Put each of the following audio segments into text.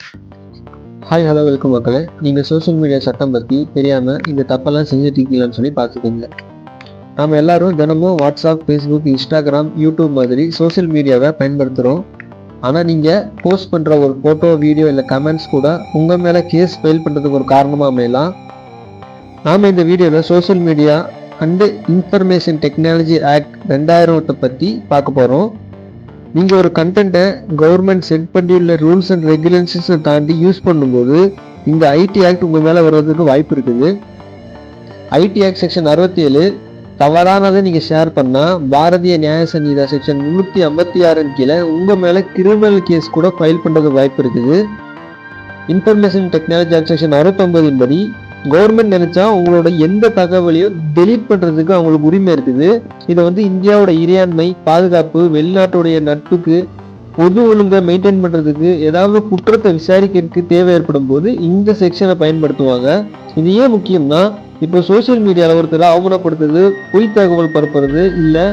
Hi hello welcome மக்களே. நீங்கள் social media சட்டம் பற்றி தெரியாமல் இந்த தப்பெல்லாம் செஞ்சுட்டு இருக்கீங்களான்னு சொல்லி பார்த்துக்கோங்க. நாம் எல்லாரும் தினமும் வாட்ஸ்அப், ஃபேஸ்புக், இன்ஸ்டாகிராம், யூடியூப் மாதிரி சோஷியல் மீடியாவை பயன்படுத்துகிறோம். ஆனால் நீங்கள் போஸ்ட் பண்ணுற ஒரு ஃபோட்டோ, வீடியோ இல்லை கமெண்ட்ஸ் கூட உங்கள் மேலே கேஸ் ஃபைல் பண்ணுறதுக்கு ஒரு காரணமாக அமையலாம். நாம் இந்த வீடியோவில் social media and information technology act 2000 பற்றி பார்க்க போகிறோம். நீங்கள் ஒரு கண்டென்ட்டை கவர்மெண்ட் செட் பண்ணியுள்ள ரூல்ஸ் அண்ட் ரெகுலேஷன்ஸை தாண்டி யூஸ் பண்ணும்போது இந்த ஐடி ஆக்ட் உங்கள் மேலே வர்றதுக்கு வாய்ப்பு இருக்குது. ஐடி ஆக்ட் செக்ஷன் 67 தவறானதை நீங்கள் ஷேர் பண்ணால் பாரதிய நியாய சங்கீதா செக்ஷன் 356 கீழே உங்கள் மேலே கிரிமினல் கேஸ் கூட ஃபைல் பண்ணுறதுக்கு வாய்ப்பு இருக்குது. இன்ஃபர்மேஷன் டெக்னாலஜி ஆக்ட் செக்ஷன் 69 படி கவர்மெண்ட் நினைச்சா உங்களோட எந்த தகவலையும் டெலீட் பண்ணுறதுக்கு அவங்களுக்கு உரிமை இருக்குது. இதை இந்தியாவோட இறையாண்மை, பாதுகாப்பு, வெளிநாட்டுடைய நட்புக்கு, பொது ஒழுங்கை மெயின்டைன் பண்ணுறதுக்கு, ஏதாவது குற்றத்தை விசாரிக்கிறதுக்கு தேவை ஏற்படும் போது இந்த செக்ஷனை பயன்படுத்துவாங்க. இது ஏன் முக்கியம்னா, இப்போ சோசியல் மீடியாவில் ஒருத்தர் அவமானப்படுத்துறது, பொய் தகவல் பரப்புறது, இல்லை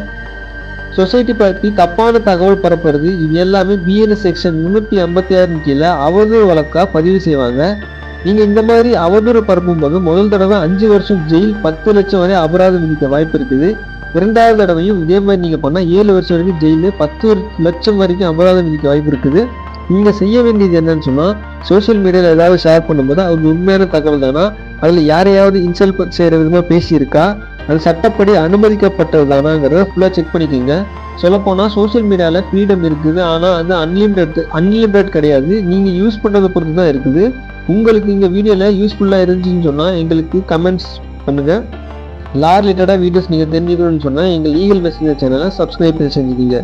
சொசைட்டி பற்றி தப்பான தகவல் பரப்புறது, இது எல்லாமே பிஎன்எஸ் செக்ஷன் 356 கீழே அவதூறு வழக்காக பதிவு செய்வாங்க. நீங்கள் இந்த மாதிரி அவதூறு பரப்பும் போது முதல் தடவை 5 வருஷம் ஜெயில், 10 லட்சம் வரை அபராதம் விதிக்க வாய்ப்பு இருக்குது. 2வது தடவையும் இதே மாதிரி நீங்கள் பண்ணால் 7 வருஷம் வரைக்கும் ஜெயிலு, 10 லட்சம் வரைக்கும் அபராதம் விதிக்க வாய்ப்பு இருக்குது. நீங்கள் செய்ய வேண்டியது என்னன்னு சொன்னால், சோஷியல் மீடியாவில் ஏதாவது ஷேர் பண்ணும்போது அது உண்மையான தகவல் தானா, அதில் யாரையாவது இன்சல்ட் செய்கிற விதமாக பேசியிருக்கா, அது சட்டப்படி அனுமதிக்கப்பட்டது தானாங்கிறத ஃபுல்லாக செக் பண்ணிக்கோங்க. சொல்லப்போனால் சோஷியல் மீடியாவில் ஃப்ரீடம் இருக்குது, ஆனால் அது அன்லிமிட்டட் கிடையாது. நீங்கள் யூஸ் பண்ணுறதை பொறுத்து தான் இருக்குது. உங்களுக்கு இந்த வீடியோவில் யூஸ்ஃபுல்லாக இருந்துச்சுன்னு சொன்னால் எங்களுக்கு கமெண்ட்ஸ் பண்ணுங்கள். லா ரிலேட்டடாக வீடியோஸ் நீங்கள் தெரிஞ்சுக்கணும்னு சொன்னால் எங்கள் லீகல் மெசேஜ் சேனலை சப்ஸ்கிரைப் செஞ்சுக்கிங்க.